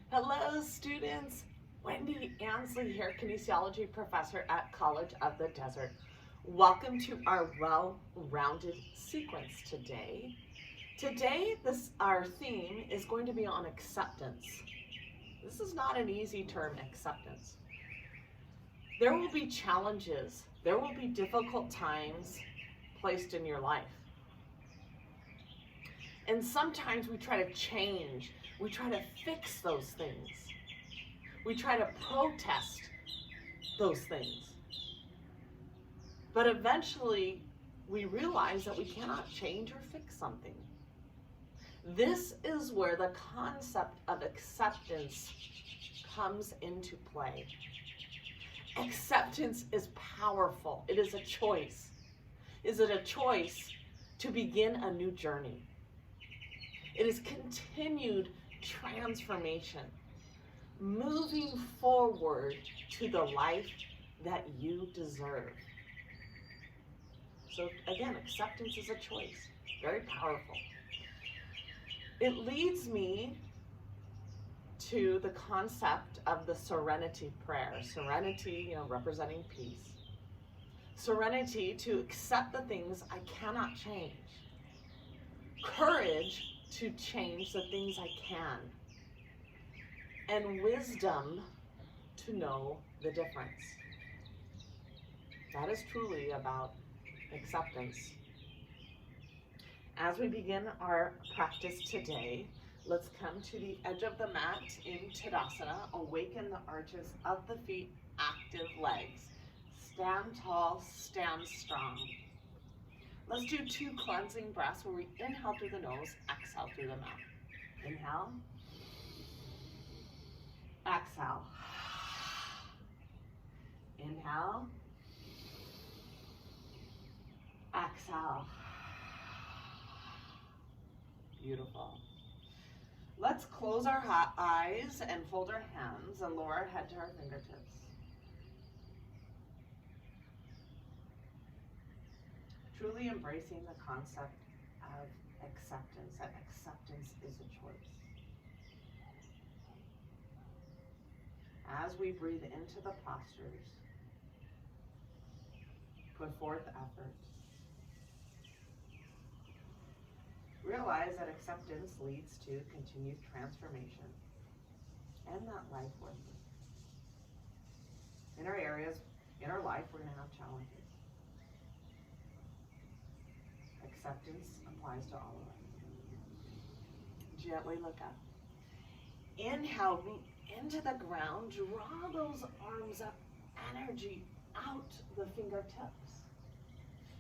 Hello students, Wendy Ansley here, kinesiology professor at College of the Desert. Welcome to our well-rounded sequence today. Our theme is going to be on acceptance. This is not an easy term, acceptance. There will be challenges, there will be difficult times placed in your life. And sometimes we try to change, we try to fix those things. We try to protest those things. But eventually we realize that we cannot change or fix something. This is where the concept of acceptance comes into play. Acceptance is powerful. It is a choice. Is it a choice to begin a new journey? It is continued transformation, moving forward to the life that you deserve. So again, acceptance is a choice, very powerful. It leads me to the concept of the serenity prayer. Serenity, representing peace. Serenity to accept the things I cannot change. Courage to change the things I can, and wisdom to know the difference. That is truly about acceptance. As we begin our practice today, let's come to the edge of the mat in Tadasana. Awaken the arches of the feet, active legs. Stand tall, stand strong. Let's do 2 cleansing breaths where we inhale through the nose, exhale through the mouth. Inhale. Exhale. Inhale. Exhale. Beautiful. Let's close our eyes and fold our hands and lower our head to our fingertips. Truly embracing the concept of acceptance, that acceptance is a choice. As we breathe into the postures, put forth effort. Realize that acceptance leads to continued transformation and that life worth it. In our areas, in our life, we're going to have challenges. Acceptance applies to all of us. Gently look up. Inhale, root into the ground. Draw those arms up, energy out the fingertips.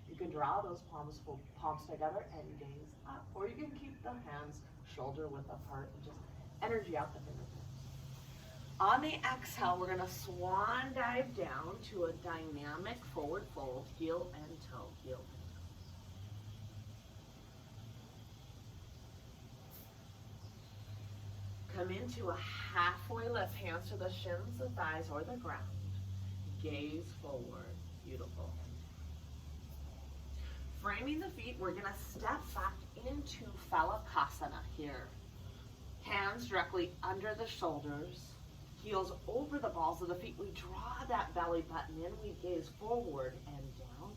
You can draw those palms together and gaze up, or you can keep the hands shoulder width apart and just energy out the fingertips. On the exhale, we're going to swan dive down to a dynamic forward fold, heel and toe, heel and toe. Come into a halfway lift, hands to the shins, the thighs, or the ground. Gaze forward. Beautiful. Framing the feet, we're going to step back into Falakasana here. Hands directly under the shoulders, heels over the balls of the feet. We draw that belly button in. We gaze forward and down.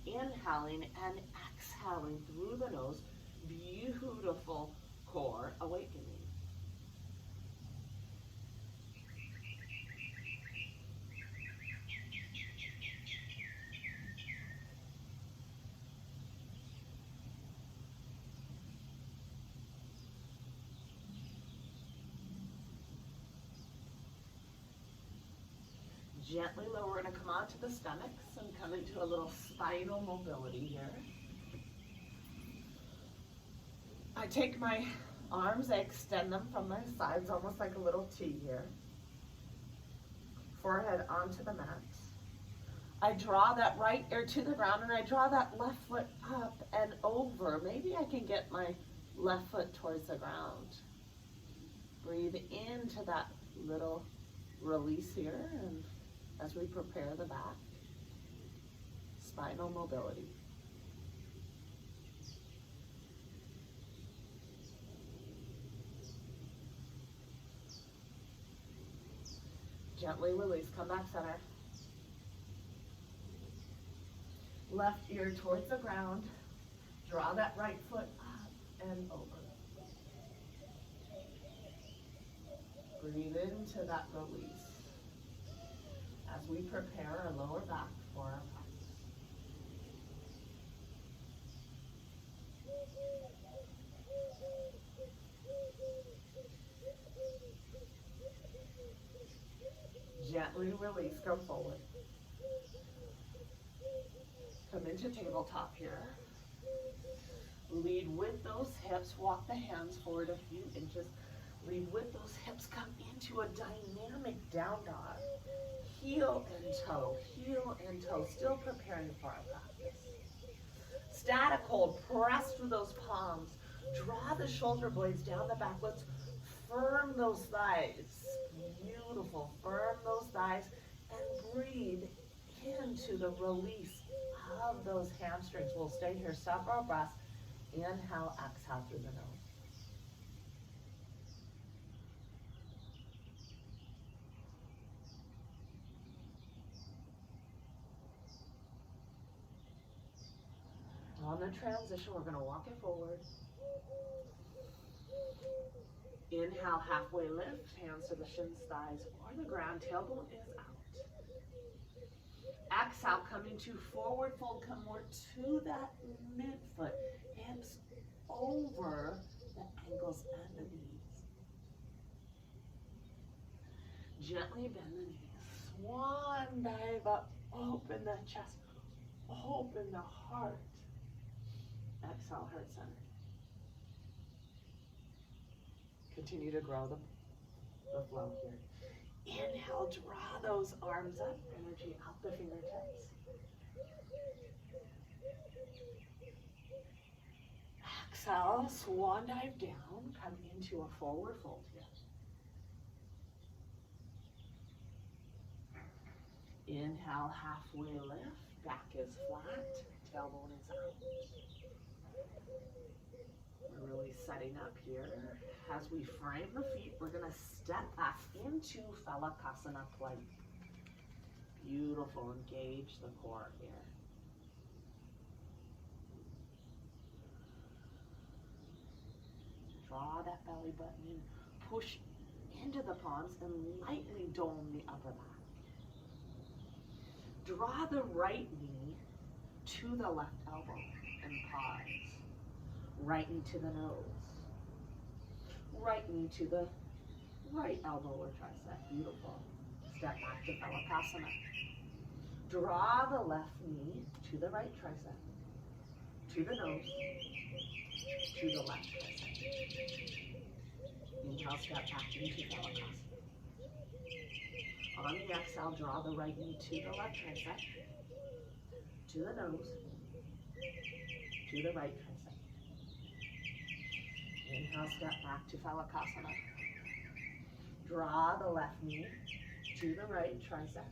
Inhaling and exhaling through the nose. Beautiful core awakening. Gently lower, we're going to come onto the stomachs and come into a little spinal mobility here. I take my arms, I extend them from my sides, almost like a little T here. Forehead onto the mat. I draw that right ear to the ground and I draw that left foot up and over. Maybe I can get my left foot towards the ground. Breathe into that little release here, and as we prepare the back, spinal mobility. Gently release, come back center. Left ear towards the ground. Draw that right foot up and over. Breathe into that release as we prepare our lower back for our practice. Gently release, go forward. Come into tabletop here. Lead with those hips, walk the hands forward a few inches. Lead with those hips, come into a dynamic down dog. Heel and toe, still preparing for our practice. Static hold, press through those palms. Draw the shoulder blades down the back. Let's firm those thighs. Beautiful, firm those thighs and breathe into the release of those hamstrings. We'll stay here several breaths. Inhale, exhale through the nose. On the transition, we're going to walk it forward. Inhale, halfway lift, hands to the shins, thighs, or the ground, tailbone is out. Exhale, come into forward fold, come more to that midfoot, hips over the ankles and the knees. Gently bend the knees. Swan dive up, open the chest, open the heart. Exhale, heart center. Continue to grow the flow here. Inhale, draw those arms up, energy out the fingertips. Exhale, swan dive down, come into a forward fold here. Inhale, halfway lift, back is flat, tailbone is out. We're really setting up here. As we frame the feet, we're going to step back into Falakasana plank. Beautiful, engage the core here. Draw that belly button in, push into the palms and lightly dome the upper back. Draw the right knee to the left elbow and pause. Right knee to the nose. Right knee to the right elbow or tricep. Beautiful. Step back to Falakasana. Draw the left knee to the right tricep. To the nose. To the left tricep. Inhale, step back into Falakasana. On the exhale, draw the right knee to the left tricep. To the nose. To the right tricep. Inhale, step back to Falakasana. Draw the left knee to the right tricep,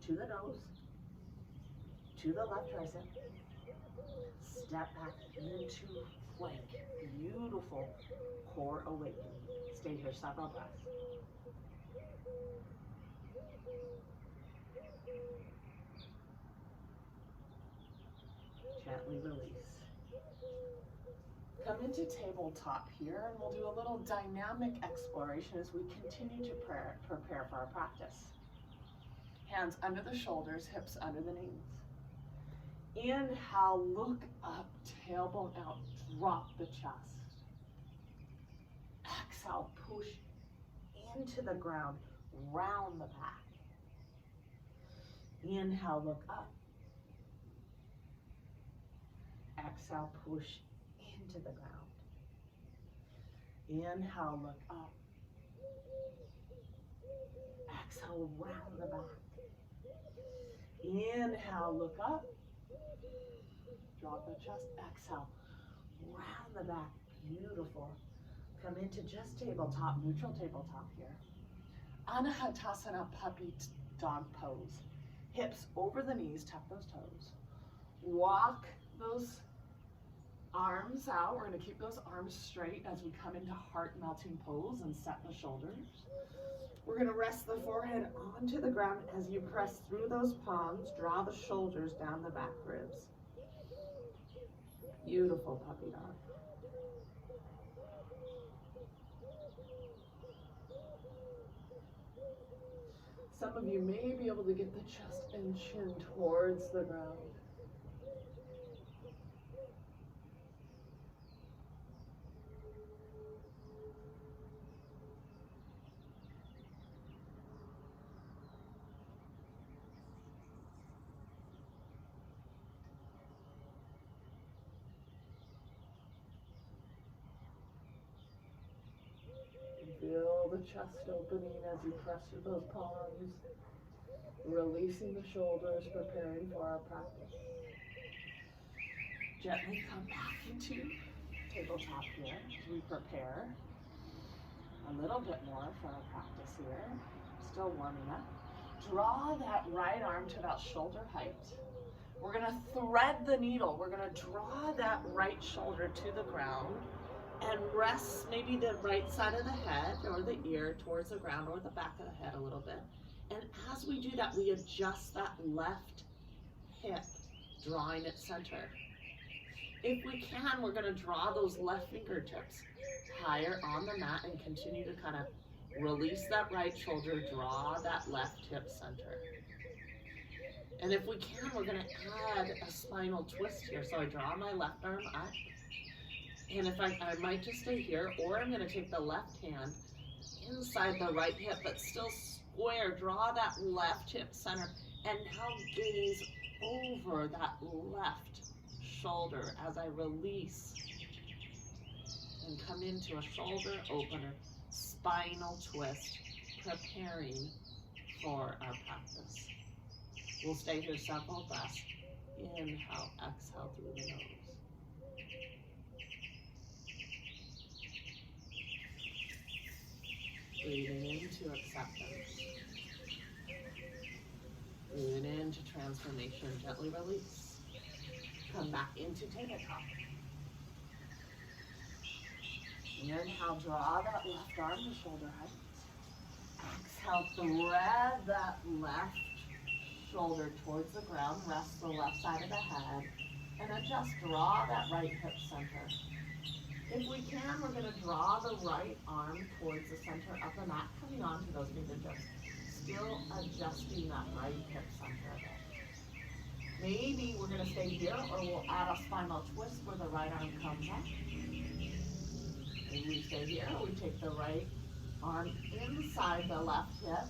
to the nose, to the left tricep. Step back into plank. Beautiful core awakening. Stay here several breaths. Gently release. Come into tabletop here, and we'll do a little dynamic exploration as we continue to prepare for our practice. Hands under the shoulders, hips under the knees. Inhale, look up, tailbone out, drop the chest. Exhale, push into the ground, round the back. Inhale, look up. Exhale, push into the ground. Inhale, look up. Exhale, round the back. Inhale, look up. Drop the chest. Exhale, round the back. Beautiful. Come into just tabletop, neutral tabletop here. Untitled puppy dog pose. Hips over the knees, tuck those toes. Walk those Arms out. We're going to keep those arms straight as we come into heart melting pose and set the shoulders. We're going to rest the forehead onto the ground as you press through those palms. Draw the shoulders down the back ribs. Beautiful puppy dog. Some of you may be able to get the chest and chin towards the ground. Feel the chest opening as you press through those palms, releasing the shoulders, preparing for our practice. Gently come back into tabletop here as we prepare a little bit more for our practice here. Still warming up. Draw that right arm to about shoulder height. We're going to thread the needle. We're going to draw that right shoulder to the ground and rest maybe the right side of the head or the ear towards the ground or the back of the head a little bit. And as we do that, we adjust that left hip, drawing it center. If we can, we're going to draw those left fingertips higher on the mat and continue to kind of release that right shoulder, draw that left hip center. And if we can, we're going to add a spinal twist here. So I draw my left arm up. And if I might just stay here, or I'm going to take the left hand inside the right hip, but still square. Draw that left hip center and now gaze over that left shoulder as I release and come into a shoulder opener, spinal twist, preparing for our practice. We'll stay here several breaths. Inhale, exhale through the nose. Breathing into acceptance. Breathing into transformation. Gently release. Come back into tabletop. Inhale, draw that left arm to shoulder height. Exhale, thread that left shoulder towards the ground. Rest the left side of the head. And adjust, draw that right hip center. If we can, we're going to draw the right arm towards the center of the mat, coming onto those fingertips. Still adjusting that right hip center a bit. Maybe we're going to stay here, or we'll add a spinal twist where the right arm comes up. And we stay here, we take the right arm inside the left hip.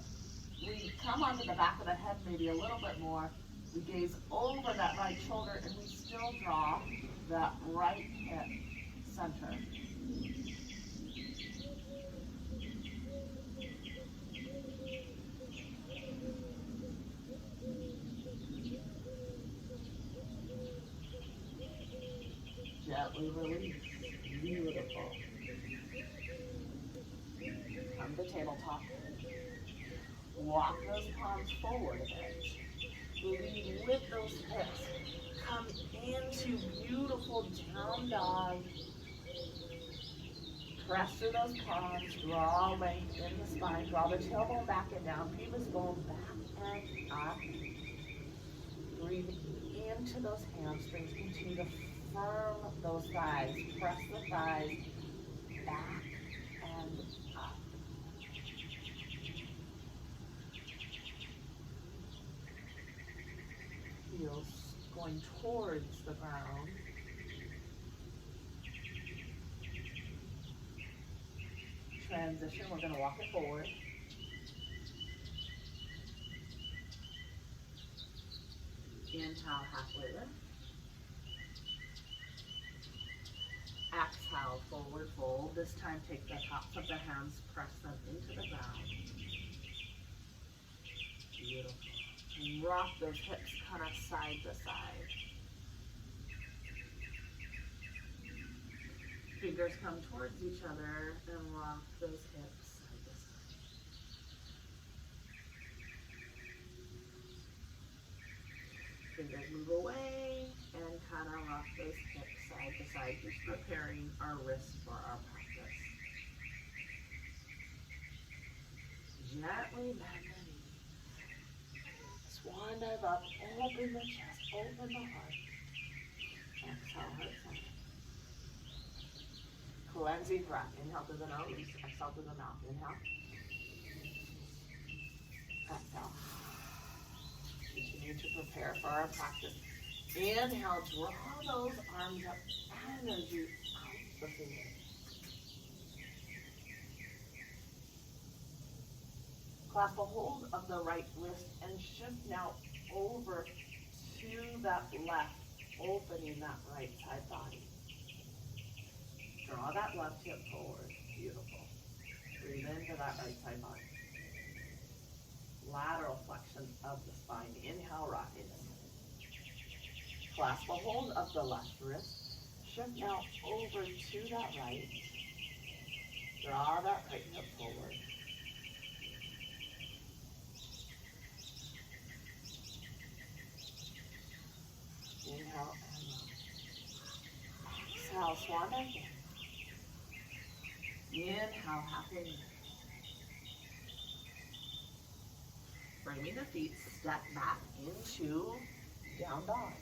We come onto the back of the head maybe a little bit more. We gaze over that right shoulder, and we still draw that right hip center. Gently release. Beautiful. Come to tabletop. Walk those palms forward a bit. Lead with those hips. Come into beautiful down dog. Press through those palms, draw length in the spine, draw the tailbone back and down, pelvis bone back and up. Breathe into those hamstrings, continue to firm those thighs, press the thighs back and up. Heels going towards the ground. Transition, we're going to walk it forward. Inhale, halfway lift. Exhale, forward fold. This time take the tops of the hands, press them into the ground. Beautiful. And rock those hips kind of side to side. Fingers come towards each other and rock those hips side to side. Fingers move away and kind of rock those hips side side to side, just preparing our wrists for our practice. Gently bend the knees. Swan dive up, open the chest, open the heart. Exhale, heart center. Cleansing breath. Inhale through the nose, exhale through the mouth. Inhale. Exhale. Continue to prepare for our practice. Inhale, draw those arms up, energy out the fingers. Clasp a hold of the right wrist and shift now over to that left, opening that right side body. Draw that left hip forward. Beautiful. Breathe into that right side body. Lateral flexion of the spine. Inhale, rock it in. Clasp a hold of the left wrist. Shift now over to that right. Draw that right hip forward. Inhale and out. Exhale, swan dive in. Inhale, halfway lift. Framing the feet, step back into down dog.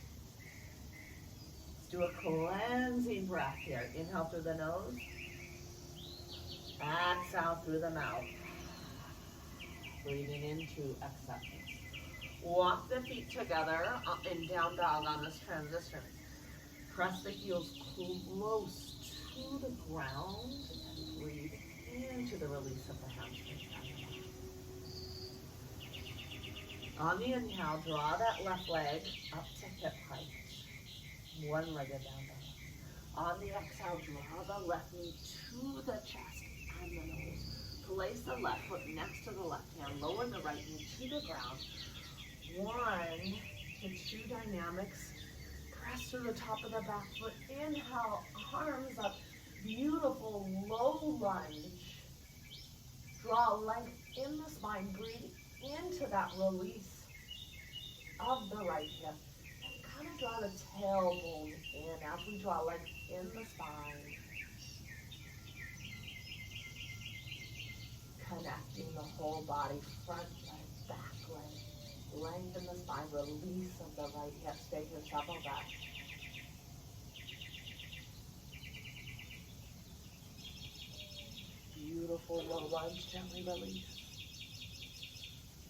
Let's do a cleansing breath here. Inhale through the nose. Exhale through the mouth. Breathing into acceptance. Walk the feet together in down dog on this transition. Press the heels close to the ground and breathe into the release of the hamstrings. On the inhale, draw that left leg up to hip height. One-legged down dog. On the exhale, draw the left knee to the chest and the nose. Place the left foot next to the left hand. Lower the right knee to the ground. 1 to 2 dynamics. Press to the top of the back foot. Inhale, arms up. Beautiful low lunge. Draw length in the spine. Breathe into that release of the right hip. And kind of draw the tailbone in as we draw length in the spine. Connecting the whole body, front leg, back leg. Lengthen the spine, release of the right hip. Stay here, several breaths. Beautiful low lunge, gently release.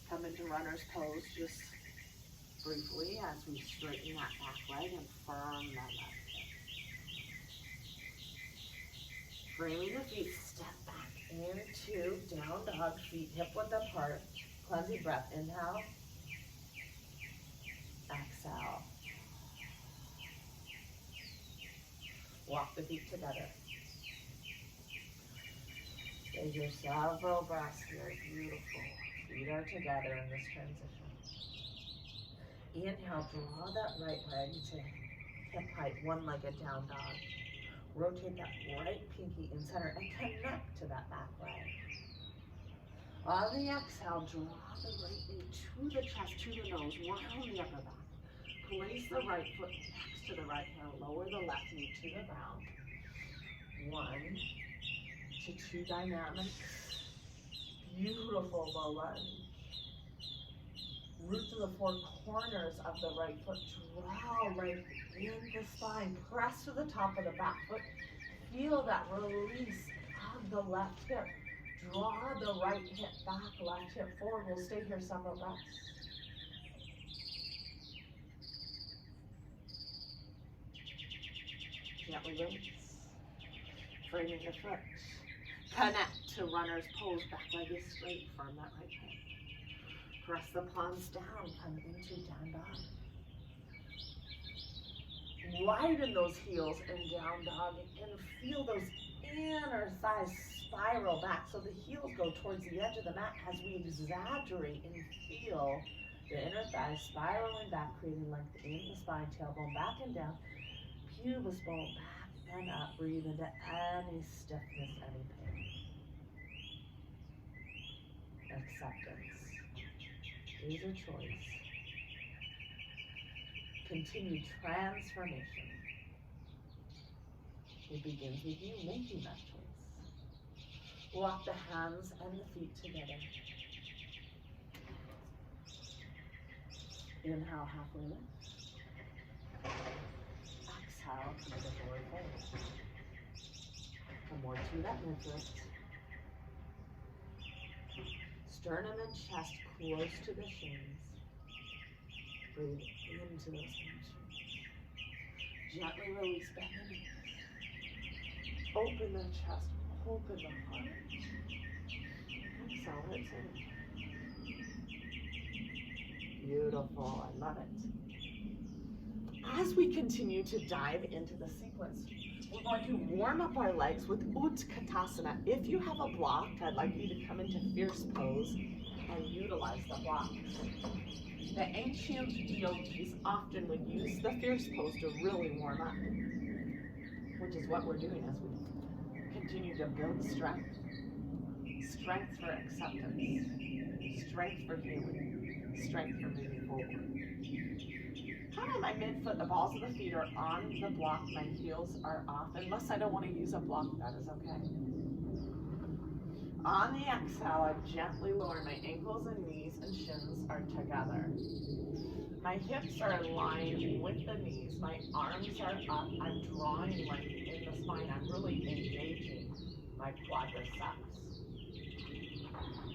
Come into runner's pose just briefly as we straighten that back leg and firm that left hip. Framing the feet, step back into down dog, feet hip width apart. Cleansing breath, inhale. Exhale. Walk the feet together. Stay here several breaths here. Beautiful. Feet are together in this transition. Inhale, draw that right leg to hip height, one-legged down dog. Rotate that right pinky in center and connect to that back leg. On the exhale, draw the right knee to the chest, to the nose, round the upper back. Place the right foot next to the right hand. Lower the left knee to the ground. 1 to 2 dynamics. Beautiful low lunge. Root to the 4 corners of the right foot. Draw right in the spine. Press to the top of the back foot. Feel that release of the left hip. Draw the right hip back, left hip forward. We'll stay here several breaths. Gently release. Framing the foot. Connect to runner's pose. Back leg is straight. Firm that right hip. Press the palms down. Come into down dog. Widen those heels in down dog and feel those inner thighs spiral back. So the heels go towards the edge of the mat as we exaggerate and feel the inner thighs spiraling back, creating length in the spine, tailbone back and down, pubis bone back and up. Breathe into any stiffness, any pain. Acceptance is a choice. Continued transformation. It begins with you making that choice. Walk the hands and the feet together. Inhale, halfway lift. Exhale, come to the forward fold. Come more to that midriff. Sternum and chest close to the shins. Breathe into those hamstrings. Gently release, bend the knees. Open the chest, open the heart. Exhale, hips in. Beautiful, I love it. As we continue to dive into the sequence, we're going to warm up our legs with Utkatasana. If you have a block, I'd like you to come into fierce pose and utilize the blocks. The ancient yogis often would use the fierce pose to really warm up, which is what we're doing as we continue to build strength. Strength for acceptance, strength for healing, strength for moving forward. Kind of my midfoot, the balls of the feet are on the block, my heels are off. Unless I don't want to use a block, that is okay. On the exhale, I gently lower my ankles and knees and shins are together. My hips are aligned with the knees, my arms are up, I'm drawing length in the spine, I'm really engaging my quadriceps.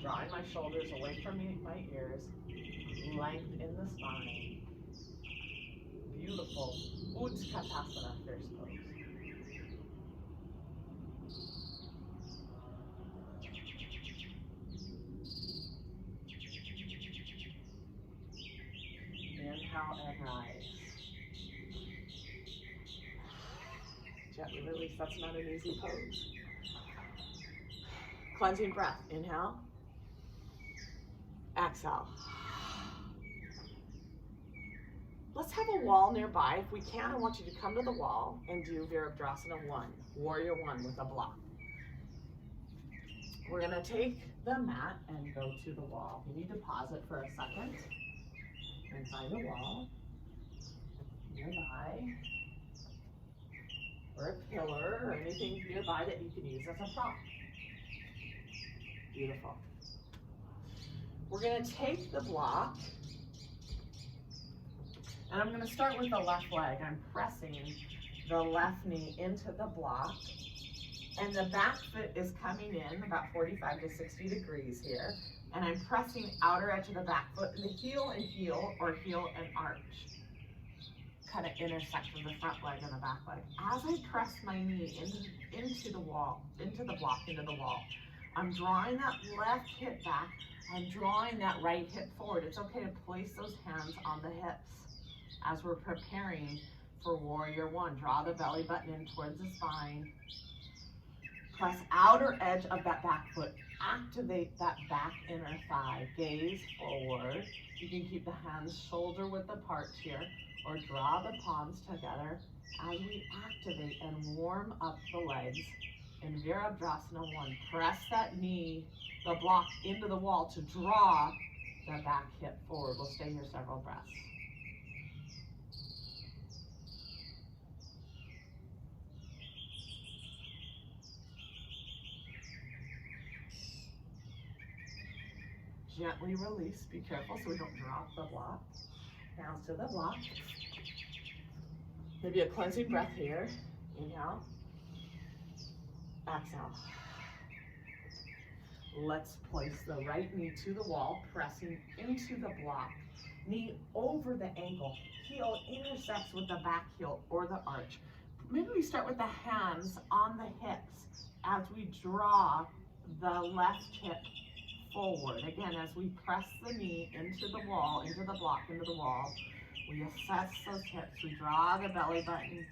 Drawing my shoulders away from my ears, length in the spine. Beautiful Utkatasana fierce pose. Inhale and rise. Gently release, that's not an easy pose. Cleansing breath, inhale. Exhale. Let's have a wall nearby. If we can, I want you to come to the wall and do Virabhadrasana 1, Warrior 1 with a block. We're gonna take the mat and go to the wall. You need to pause it for a second and find a wall nearby, or a pillar, or anything nearby that you can use as a prop. Beautiful. We're gonna take the block, and I'm gonna start with the left leg. I'm pressing the left knee into the block, and the back foot is coming in about 45 to 60 degrees here, and I'm pressing outer edge of the back foot, and the heel and heel, or heel and arch, kind of intersect with the front leg and the back leg. As I press my knee into the wall, into the block, into the wall, I'm drawing that left hip back, I'm drawing that right hip forward. It's okay to place those hands on the hips as we're preparing for Warrior 1. Draw the belly button in towards the spine. Press outer edge of that back foot. Activate that back inner thigh. Gaze forward. You can keep the hands shoulder width apart here, or draw the palms together as we activate and warm up the legs in Virabhadrasana 1. Press that knee, the block, into the wall to draw the back hip forward. We'll stay here several breaths. Gently release, be careful so we don't drop the block. Hands to the block. Maybe a cleansing breath here. Inhale. Exhale. Let's place the right knee to the wall, pressing into the block. Knee over the ankle. Heel intersects with the back heel or the arch. Maybe we start with the hands on the hips as we draw the left hip forward. Again, as we press the knee into the wall, into the block, into the wall, we assess those hips. We draw the belly button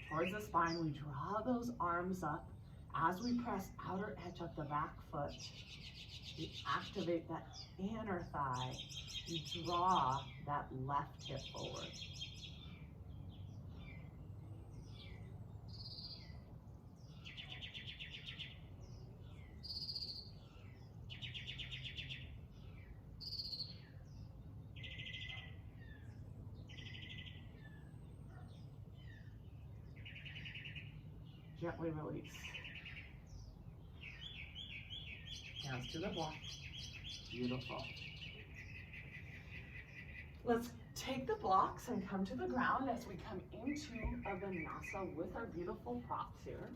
towards the spine. We draw those arms up. As we press outer edge of the back foot, we activate that inner thigh. We draw that left hip forward. Gently release. Hands to the block. Beautiful. Let's take the blocks and come to the ground as we come into a vinyasa with our beautiful props here.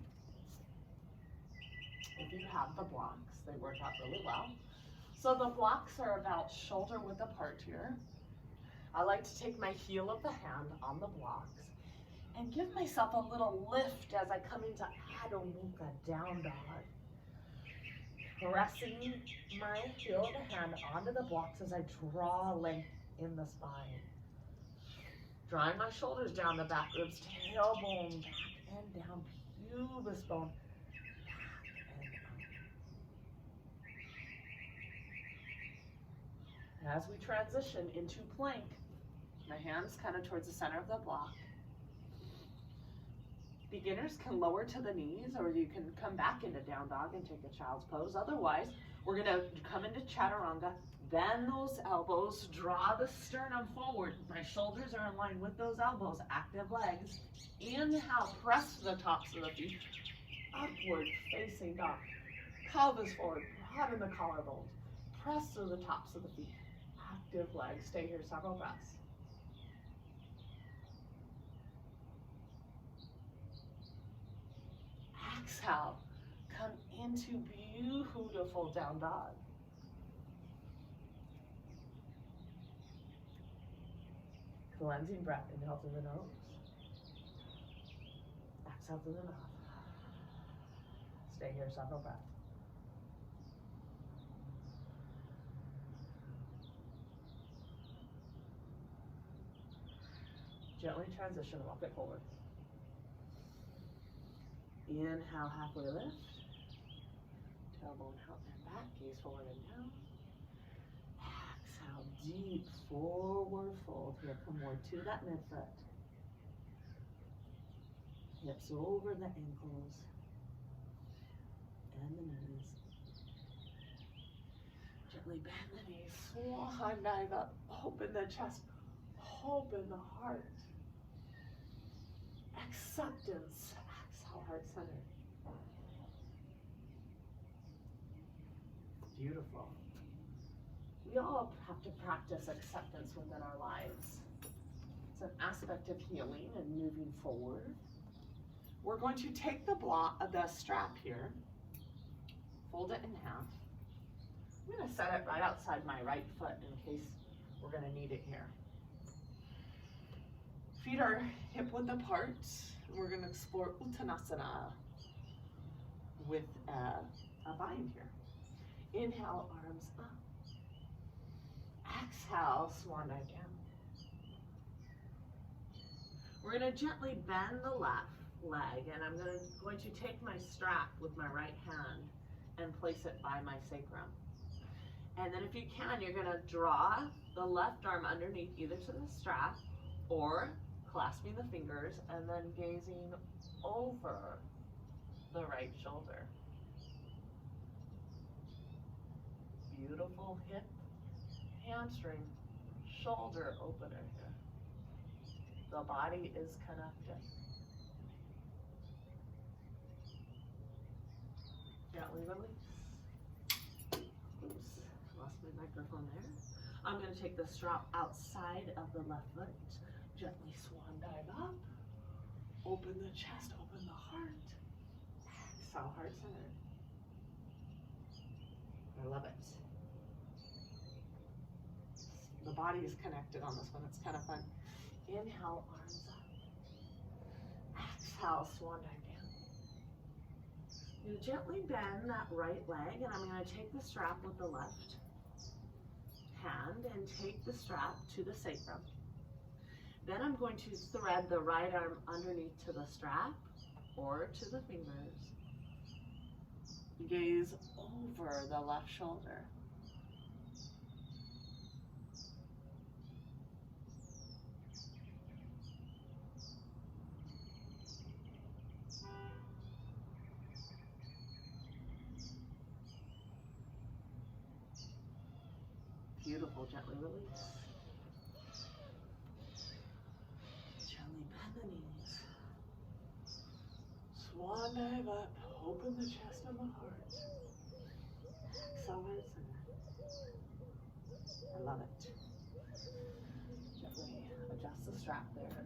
If you have the blocks, they work out really well. So the blocks are about shoulder width apart here. I like to take my heel of the hand on the blocks and give myself a little lift as I come into Adho Mukha, down dog. Pressing my heel of the hand onto the blocks as I draw length in the spine. Drawing my shoulders down the back ribs, tailbone back and down, pubis bone back and out. As we transition into plank, my hands kind of towards the center of the block. Beginners can lower to the knees, or you can come back into down dog and take a child's pose. Otherwise, we're gonna come into Chaturanga, bend those elbows, draw the sternum forward. My shoulders are in line with those elbows, active legs. Inhale, press the tops of the feet, upward facing dog. Pelvis forward, broaden the collarbones. Press through the tops of the feet, active legs. Stay here several breaths. Exhale, come into beautiful down dog. Cleansing breath, inhale through the nose. Exhale through the mouth. Stay here several breaths. Gently transition, walk it forward. Inhale, halfway lift. Tailbone out and back, gaze forward and down. Exhale, deep forward fold. Here, come more to that midfoot. Hips over the ankles and the knees. Gently bend the knees, swan dive up, open the chest, open the heart. Acceptance. Exhale, heart center. Beautiful. We all have to practice acceptance within our lives. It's an aspect of healing and moving forward. We're going to take the strap here, fold it in half. I'm going to set it right outside my right foot in case we're going to need it here. Feet are hip width apart. We're going to explore Uttanasana with a bind here. Inhale, arms up. Exhale, swan dive down. We're going to gently bend the left leg, and I'm going to take my strap with my right hand and place it by my sacrum. And then if you can, you're going to draw the left arm underneath either to the strap or clasping the fingers and then gazing over the right shoulder. Beautiful hip, hamstring, shoulder opener here. The body is connected. Gently release. Oops, lost my microphone there. I'm going to take the strap outside of the left foot. Gently swan dive up. Open the chest, open the heart. Exhale, heart centered. I love it. The body is connected on this one. It's kind of fun. Inhale, arms up. Exhale, swan dive down. I'm going to gently bend that right leg, and I'm going to take the strap with the left hand and take the strap to the sacrum. Then I'm going to thread the right arm underneath to the strap or to the fingers. Gaze over the left shoulder. Beautiful, gently release. Gently bend the knees. Swan dive up, open the chest and the heart. Exhale, I love it. Gently adjust the strap there.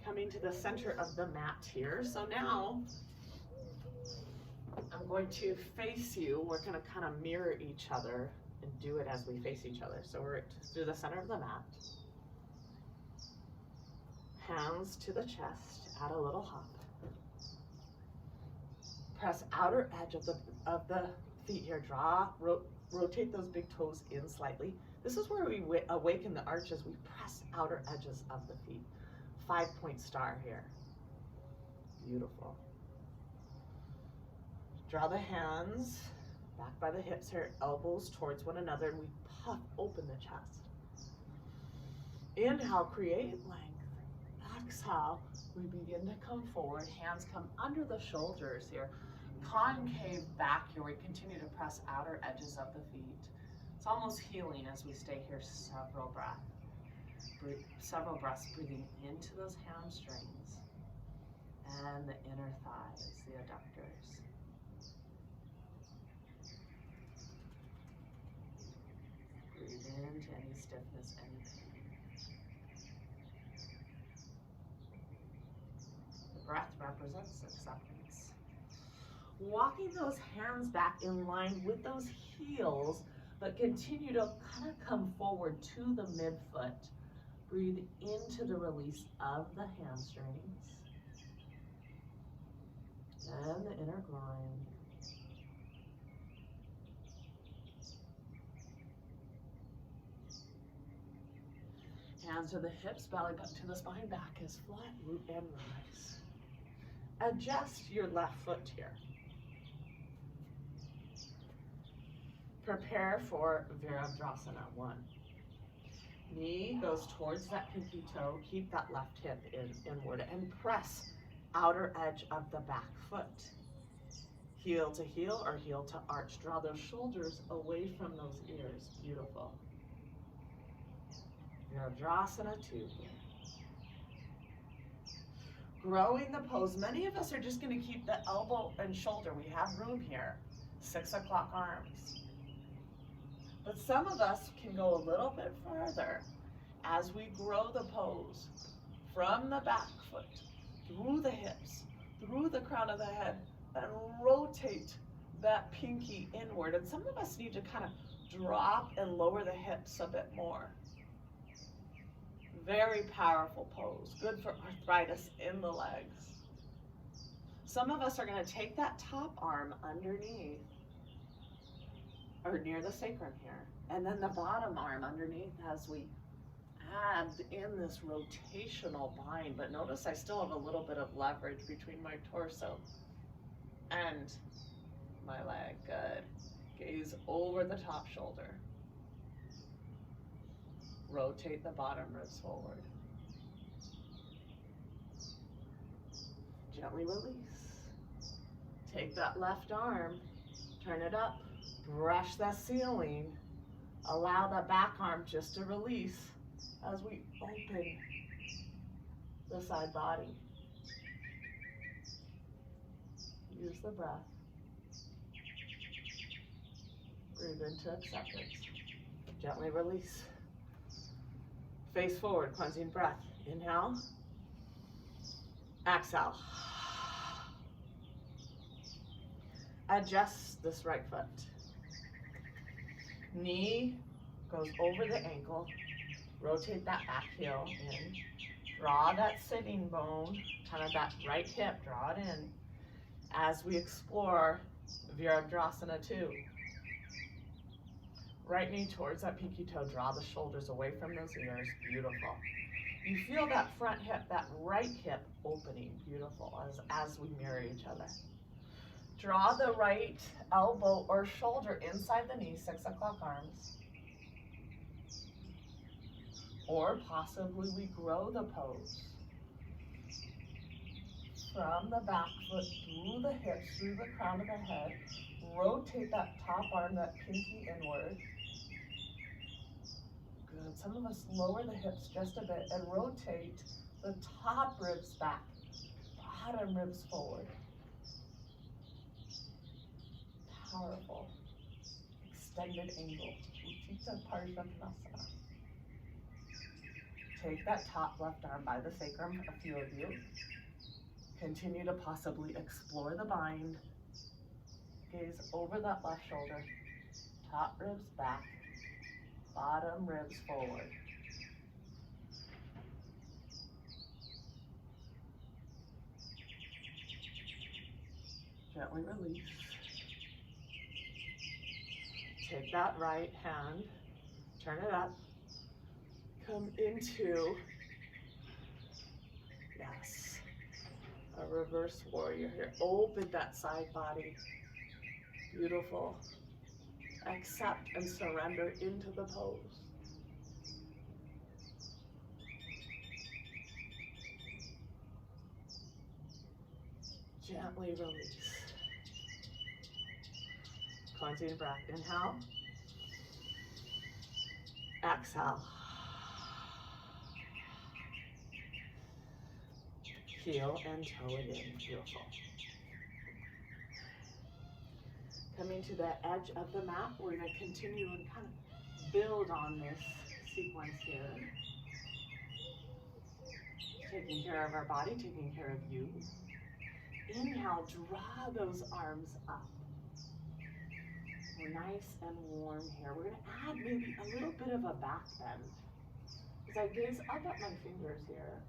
Coming to the center of the mat here. So now I'm going to face you. We're going to kind of mirror each other and do it as we face each other. So we're through the center of the mat. Hands to the chest, add a little hop. Press outer edge of the feet here. Rotate those big toes in slightly. This is where we awaken the arches. We press outer edges of the feet. 5-point star here. Beautiful. Draw the hands back by the hips here, elbows towards one another, and we puff open the chest. Inhale, create length. Exhale, we begin to come forward. Hands come under the shoulders here. Concave back here. We continue to press outer edges of the feet. It's almost healing as we stay here several breaths. Several breaths, breathing into those hamstrings and the inner thighs, the adductors. Breathe into any stiffness, any pain. The breath represents acceptance. Walking those hands back in line with those heels, but continue to kind of come forward to the midfoot. Breathe into the release of the hamstrings and the inner groin. Hands to the hips, belly button to the spine, back is flat, root and rise. Adjust your left foot here. Prepare for Virabhadrasana 1. Knee goes towards that pinky toe. Keep that left hip inward and press outer edge of the back foot. Heel to heel or heel to arch. Draw those shoulders away from those ears. Beautiful. Virabhadrasana 2. Growing the pose. Many of us are just going to keep the elbow and shoulder. We have room here. 6 o'clock arms. But some of us can go a little bit further as we grow the pose from the back foot, through the hips, through the crown of the head, and rotate that pinky inward. And some of us need to kind of drop and lower the hips a bit more. Very powerful pose, good for arthritis in the legs. Some of us are going to take that top arm underneath, or near the sacrum here, and then the bottom arm underneath as we add in this rotational bind. But notice I still have a little bit of leverage between my torso and my leg. Good. Gaze over the top shoulder. Rotate the bottom ribs forward. Gently release. Take that left arm, turn it up. Brush the ceiling. Allow the back arm just to release as we open the side body. Use the breath. Breathe into acceptance. Gently release. Face forward, cleansing breath. Inhale. Exhale. Adjust this right foot. Knee goes over the ankle. Rotate that back heel in. Draw that sitting bone, kind of that right hip, draw it in as we explore Virabhadrasana 2. Right knee towards that pinky toe. Draw the shoulders away from those ears. Beautiful. You feel that front hip, that right hip opening. Beautiful as we mirror each other. Draw the right elbow or shoulder inside the knee, 6 o'clock arms. Or possibly we grow the pose from the back foot through the hips, through the crown of the head. Rotate that top arm, that pinky inward. Good. Some of us lower the hips just a bit and rotate the top ribs back, bottom ribs forward. extended angle. Utthita Parshvanasana. Take that top left arm by the sacrum, a few of you. Continue to possibly explore the bind. Gaze over that left shoulder. Top ribs back, bottom ribs forward. Gently release. Take that right hand, turn it up, come into, yes, a reverse warrior here. Open that side body. Beautiful. Accept and surrender into the pose. Gently release. Cleansing breath. Inhale. Exhale. Heel and toe it in. Beautiful. Coming to the edge of the mat, we're going to continue and kind of build on this sequence here. Taking care of our body, taking care of you. Inhale, draw those arms up. We're nice and warm here. We're going to add maybe a little bit of a back bend. As I gaze up at my fingers here,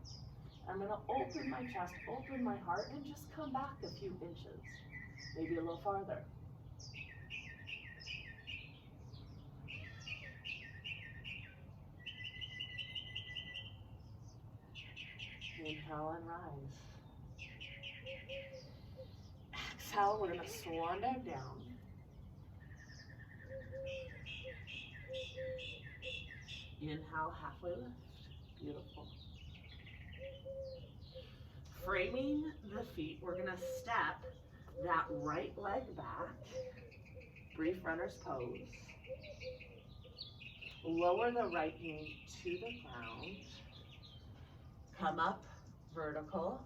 I'm going to open my chest, open my heart, and just come back a few inches, maybe a little farther. Inhale and rise. Exhale, we're going to swan dive down. Inhale, halfway lift. Beautiful. Framing the feet, we're going to step that right leg back. Brief runner's pose. Lower the right knee to the ground. Come up vertical.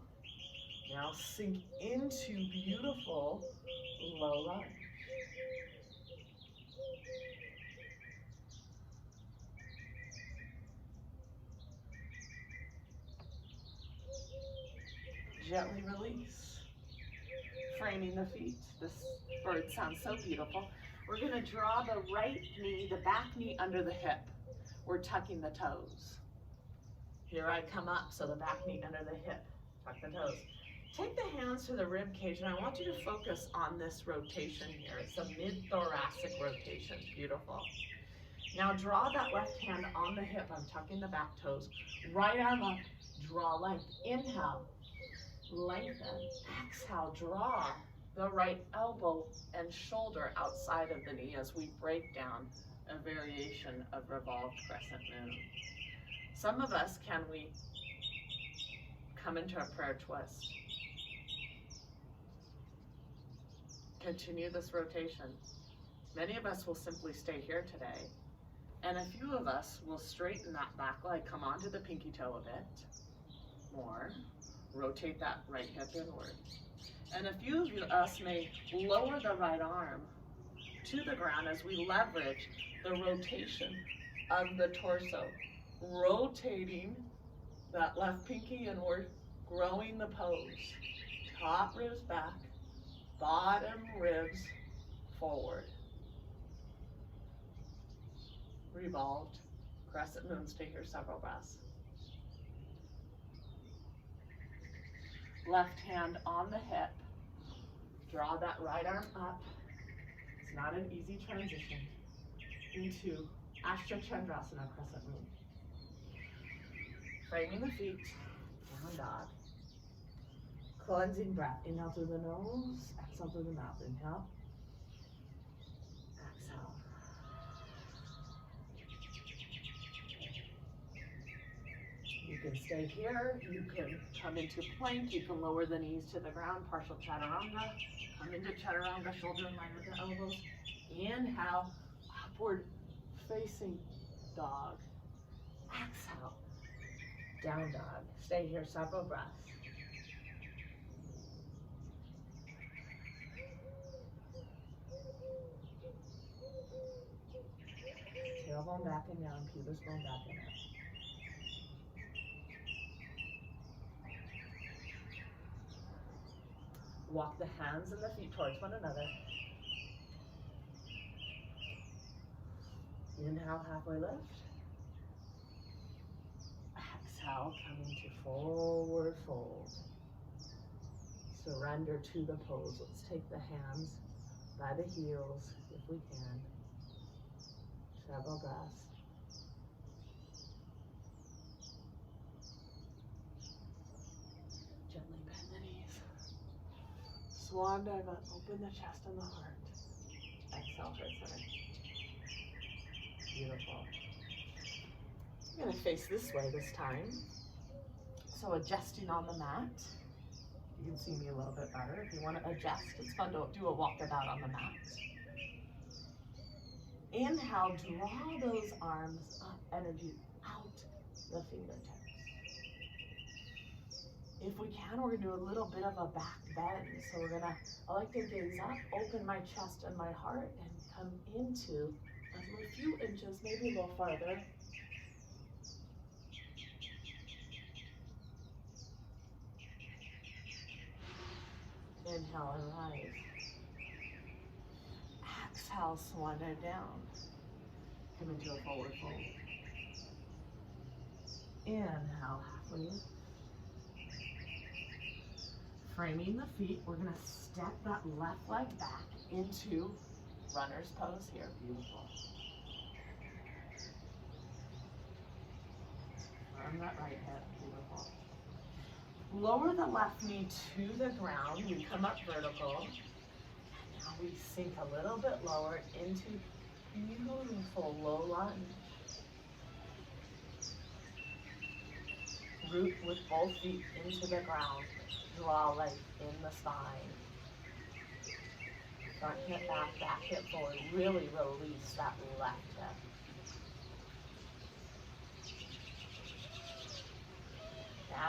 Now sink into beautiful low lunge. Gently release. Framing the feet. This bird sounds so beautiful. We're going to draw the right knee, the back knee under the hip. We're tucking the toes. Here I come up, so the back knee under the hip. Tuck the toes. Take the hands to the rib cage, and I want you to focus on this rotation here. It's a mid-thoracic rotation. Beautiful. Now draw that left hand on the hip. I'm tucking the back toes. Right arm up. Draw length. Inhale. Lengthen. Exhale. Draw the right elbow and shoulder outside of the knee as we break down a variation of Revolved Crescent Moon. Some of us, can we come into a prayer twist? Continue this rotation. Many of us will simply stay here today, and a few of us will straighten that back leg, come onto the pinky toe a bit more, rotate that right hip inward. And a few of us may lower the right arm to the ground as we leverage the rotation of the torso, rotating that left pinky inward, growing the pose. Top ribs back, bottom ribs forward. Revolved Crescent Moon. Stay here several breaths. Left hand on the hip. Draw that right arm up. It's not an easy transition into Chandrasana Crescent Moon. Framing the feet, down dog. Cleansing breath. Inhale through the nose, exhale through the mouth. Inhale, exhale. You can stay here, you can come into plank, you can lower the knees to the ground, partial Chaturanga. Come into Chaturanga, shoulder in line with the elbows. Inhale, upward facing dog. Exhale, down dog. Stay here several breaths. tailbone back and down, pubis bone back and up. Walk the hands and the feet towards one another. Inhale, halfway lift. Exhale, coming to forward fold. Surrender to the pose. Let's take the hands by the heels if we can. Several breaths. Gently bend the knees. Swan dive up. Open the chest and the heart. Exhale towards center. Beautiful. I'm going to face this way this time. So adjusting on the mat. You can see me a little bit better. If you want to adjust, it's fun to do a walkabout on the mat. Inhale, draw those arms up, energy out the fingertips. If we can, we're going to do a little bit of a back bend. So I like to gaze up, open my chest and my heart, and come into a few inches, maybe a little farther. Inhale and rise. Exhale, swan dive down. Come into a forward fold. Inhale, halfway. Framing the feet, we're going to step that left leg back into runner's pose here. Beautiful. Firm that right hip. Beautiful. Lower the left knee to the ground. We come up vertical. And now we sink a little bit lower into beautiful low lunge. Root with both feet into the ground. Draw length in the spine. Front hip back hip forward. Really release that left hip.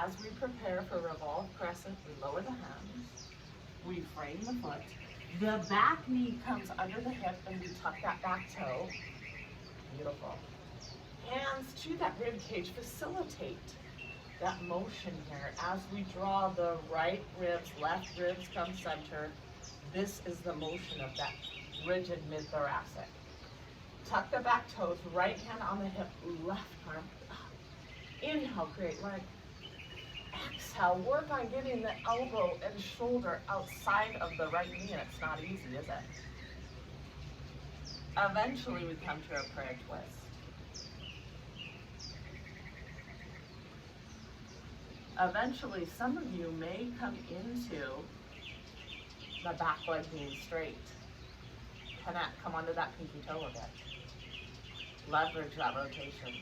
As we prepare for Revolve Crescent, we lower the hands. We frame the foot. The back knee comes under the hip and we tuck that back toe. Beautiful. Hands to that rib cage. Facilitate that motion here as we draw the right ribs, left ribs come center. This is the motion of that rigid mid-thoracic. Tuck the back toes, right hand on the hip, left arm up. Inhale, create leg. Exhale, work on getting the elbow and shoulder outside of the right knee, and it's not easy, is it? Eventually we come to a prayer twist. Eventually, some of you may come into the back leg being straight. Connect, come onto that pinky toe a bit. Leverage that rotation.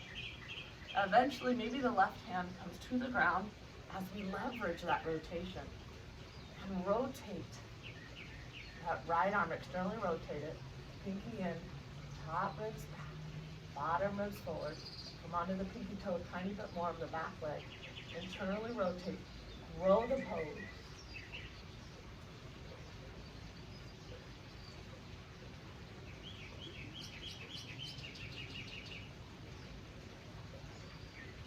Eventually, maybe the left hand comes to the ground as we leverage that rotation. And rotate that right arm, externally rotate it. Pinky in, top ribs back, bottom ribs forward. Come onto the pinky toe, a tiny bit more of the back leg. Internally rotate, grow the pose.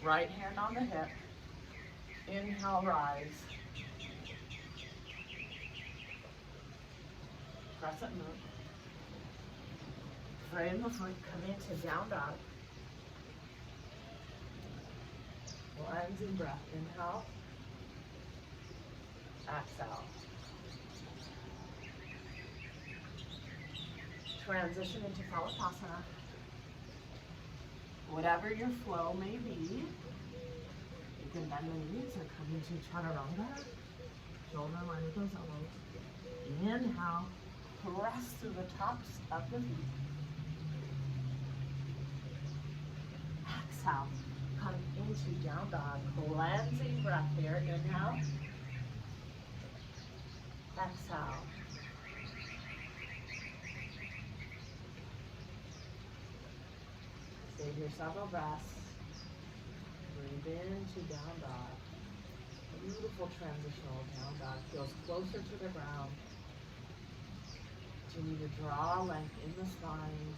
Right hand on the hip. Inhale, rise. Crescent move. Frame the foot, come into down dog. Cleansing breath. Inhale. Exhale. Transition into Falakasana. Whatever your flow may be, you can bend the knees or come into Chaturanga. Shoulder line with those elbows. Inhale. Press through the tops of the feet. Exhale. Come into down dog. Cleansing breath here. Inhale. Exhale. Save your several breaths. Breathe into down dog. Beautiful transitional down dog. Feels closer to the ground. Continue to draw length in the spine.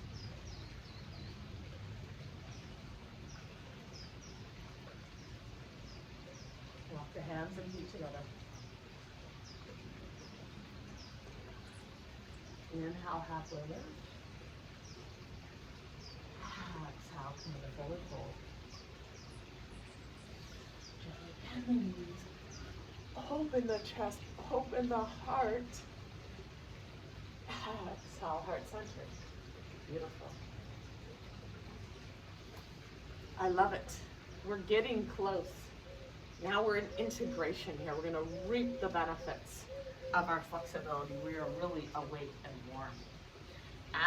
hands and feet together. Inhale, halfway lift. Exhale, come to the forward fold. Gently bend the knees. Open the chest, open the heart. Exhale, heart centered. Beautiful. I love it. We're getting close. Now we're in integration here. We're going to reap the benefits of our flexibility. We are really awake and warm.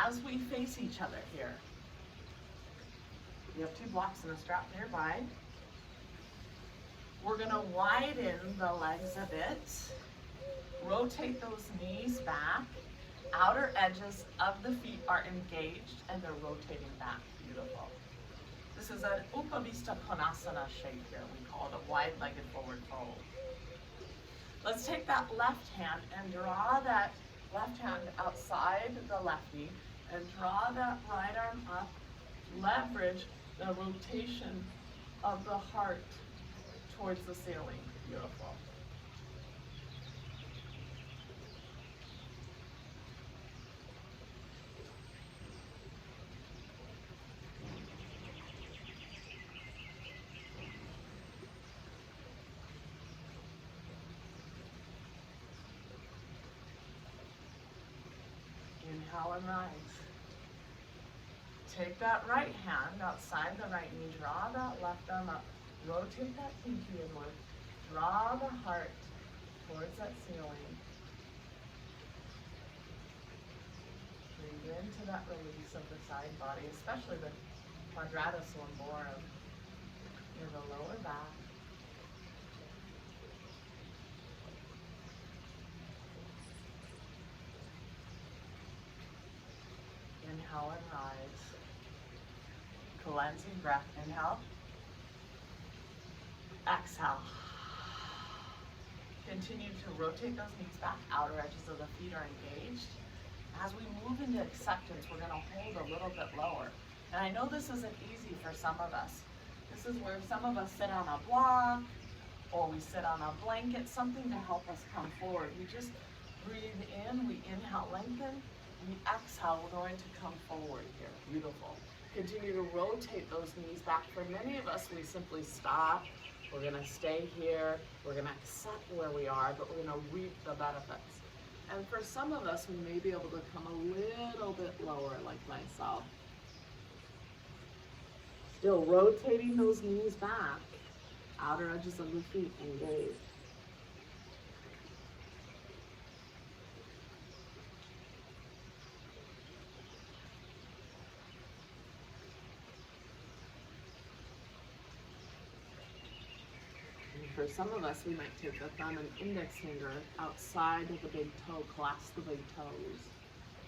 As we face each other here, we have 2 blocks and a strap nearby. We're going to widen the legs a bit. Rotate those knees back. Outer edges of the feet are engaged and they're rotating back. Beautiful. This is an Upavista Konasana shape here. We call it a wide-legged forward fold. Let's take that left hand and draw that left hand outside the left knee and draw that right arm up. Leverage the rotation of the heart towards the ceiling. Beautiful. Inhale and rise. Take that right hand outside the right knee, draw that left arm up, rotate that pinky inward, draw the heart towards that ceiling. Breathe into that release of the side body, especially the quadratus lumborum near the lower back. Inhale and rise. Cleansing breath. Inhale. Exhale. Continue to rotate those knees back. Outer edges of the feet are engaged. As we move into acceptance, we're going to hold a little bit lower. And I know this isn't easy for some of us. This is where some of us sit on a block or we sit on a blanket, something to help us come forward. We just breathe in, we inhale, lengthen. We exhale, we're going to come forward here. Beautiful. Continue to rotate those knees back. For many of us, we simply stop. We're going to stay here. We're going to accept where we are, but we're going to reap the benefits. And for some of us, we may be able to come a little bit lower, like myself. Still rotating those knees back. Outer edges of the feet engaged. For some of us, we might take the thumb and index finger outside of the big toe, clasp the big toes.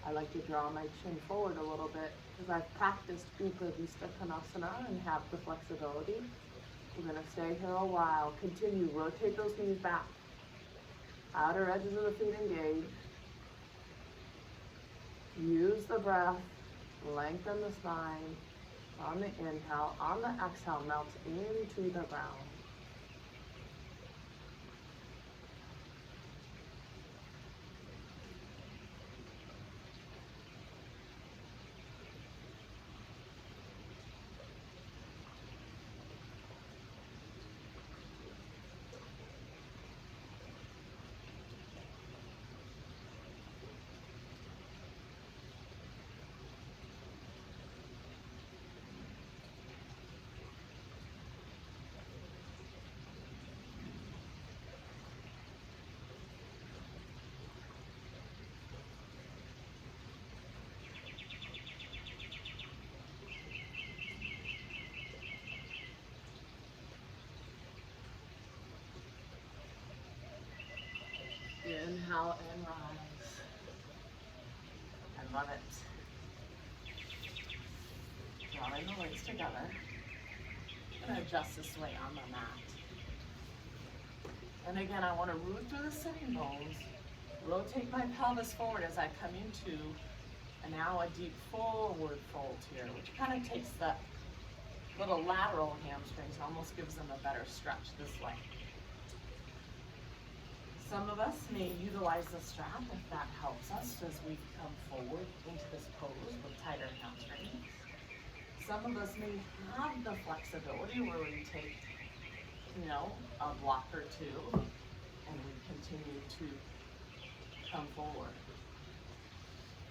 I like to draw my chin forward a little bit because I've practiced Upavista Konasana and have the flexibility. We're going to stay here a while. Continue, rotate those knees back. Outer edges of the feet engaged. Use the breath, lengthen the spine. On the inhale, on the exhale, melt into the ground. Inhale and rise. I love it. Drawing the legs together. And adjust this way on the mat. And again, I want to root through the sitting bones. Rotate my pelvis forward as I come into now a deep forward fold here, which kind of takes the little lateral hamstrings, almost gives them a better stretch this way. Some of us may utilize the strap if that helps us as we come forward into this pose with tighter hamstrings. Some of us may have the flexibility where we take, a block or two and we continue to come forward.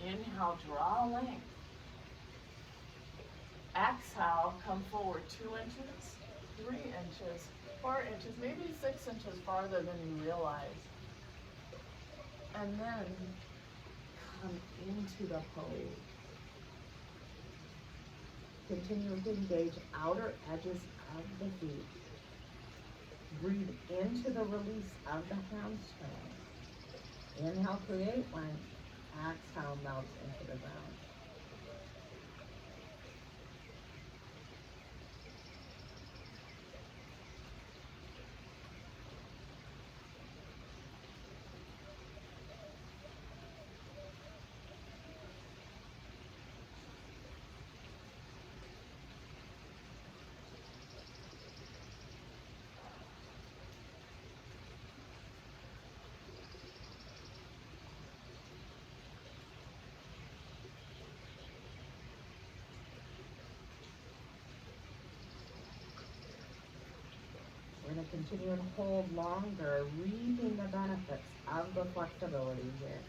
Inhale, draw length. Exhale, come forward 2 inches, 3 inches, 4 inches, maybe 6 inches farther than you realize. And then come into the pose. Continue to engage outer edges of the feet. Breathe into the release of the hamstring. Inhale, create length. Exhale, melt into the ground. We're going to continue and hold longer, reaping the benefits of the flexibility here.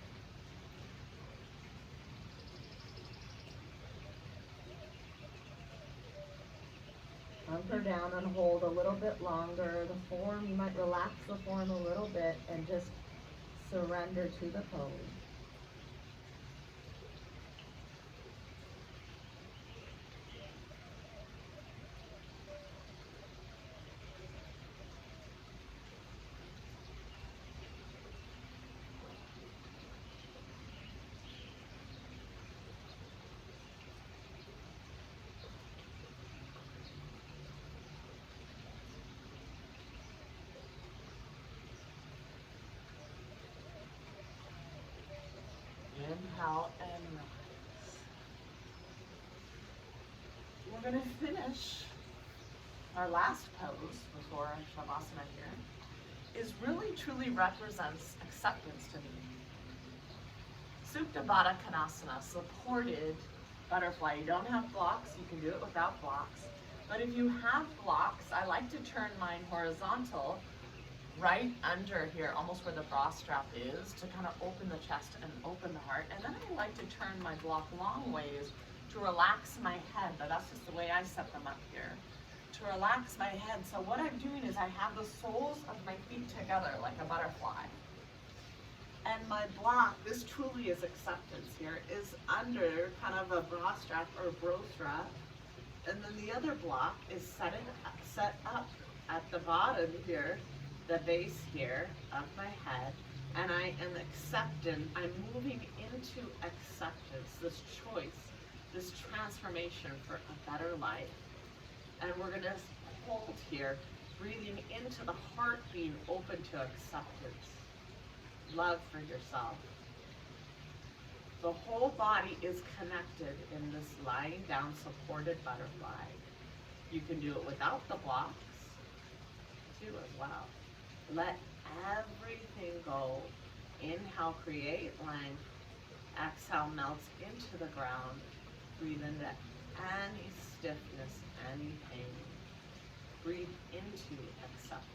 Anchor down and hold a little bit longer. The form, you might relax the form a little bit and just surrender to the pose. Inhale and release. We're going to finish our last pose before Shavasana here. Is really truly represents acceptance to me. Supta Baddha Konasana, supported butterfly. You don't have blocks, you can do it without blocks. But if you have blocks, I like to turn mine horizontal right under here, almost where the bra strap is, to kind of open the chest and open the heart. And then I like to turn my block long ways to relax my head, but that's just the way I set them up here. To relax my head. So what I'm doing is I have the soles of my feet together like a butterfly. And my block, this truly is acceptance here, is under kind of a bra strap or bro strap. And then the other block is set up at the bottom here, the base here of my head, and I am accepting, I'm moving into acceptance, this choice, this transformation for a better life. And we're going to hold here, breathing into the heart being open to acceptance, love for yourself. The whole body is connected in this lying down supported butterfly. You can do it without the blocks too as well. Let everything go. Inhale, create length. Exhale, melts into the ground. Breathe into any stiffness, any pain. Breathe into acceptance.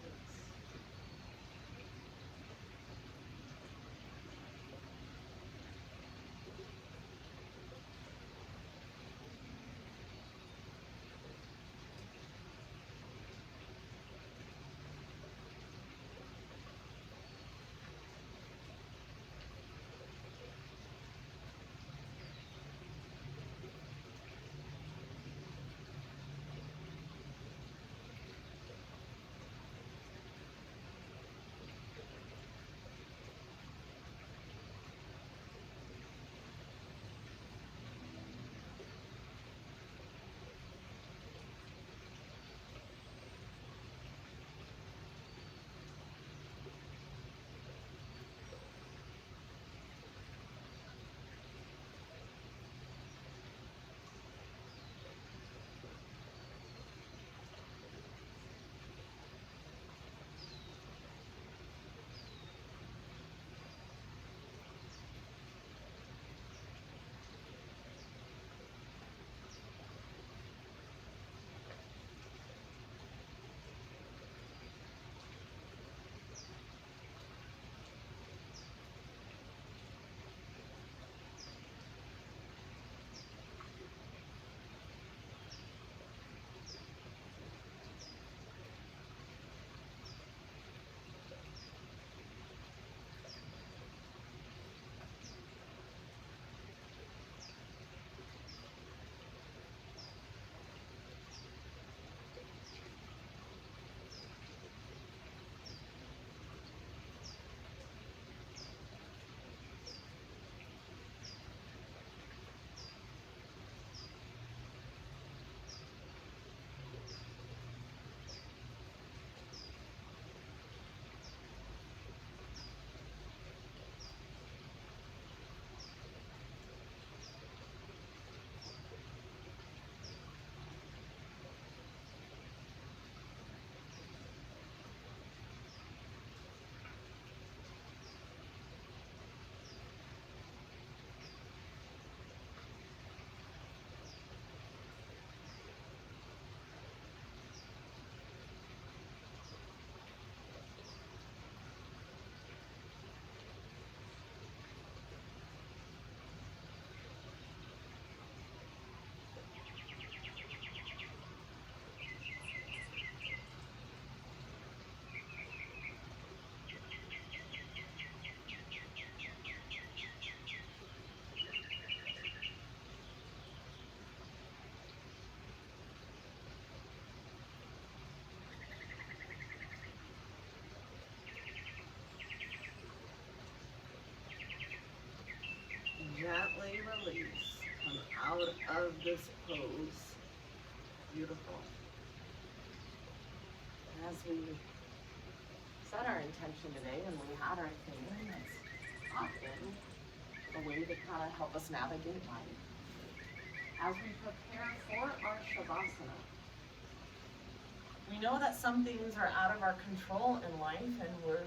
gently release. Come out of this pose. Beautiful. As we set our intention today and we had our theme, that's often a way to kind of help us navigate life. As we prepare for our Shavasana, we know that some things are out of our control in life and we're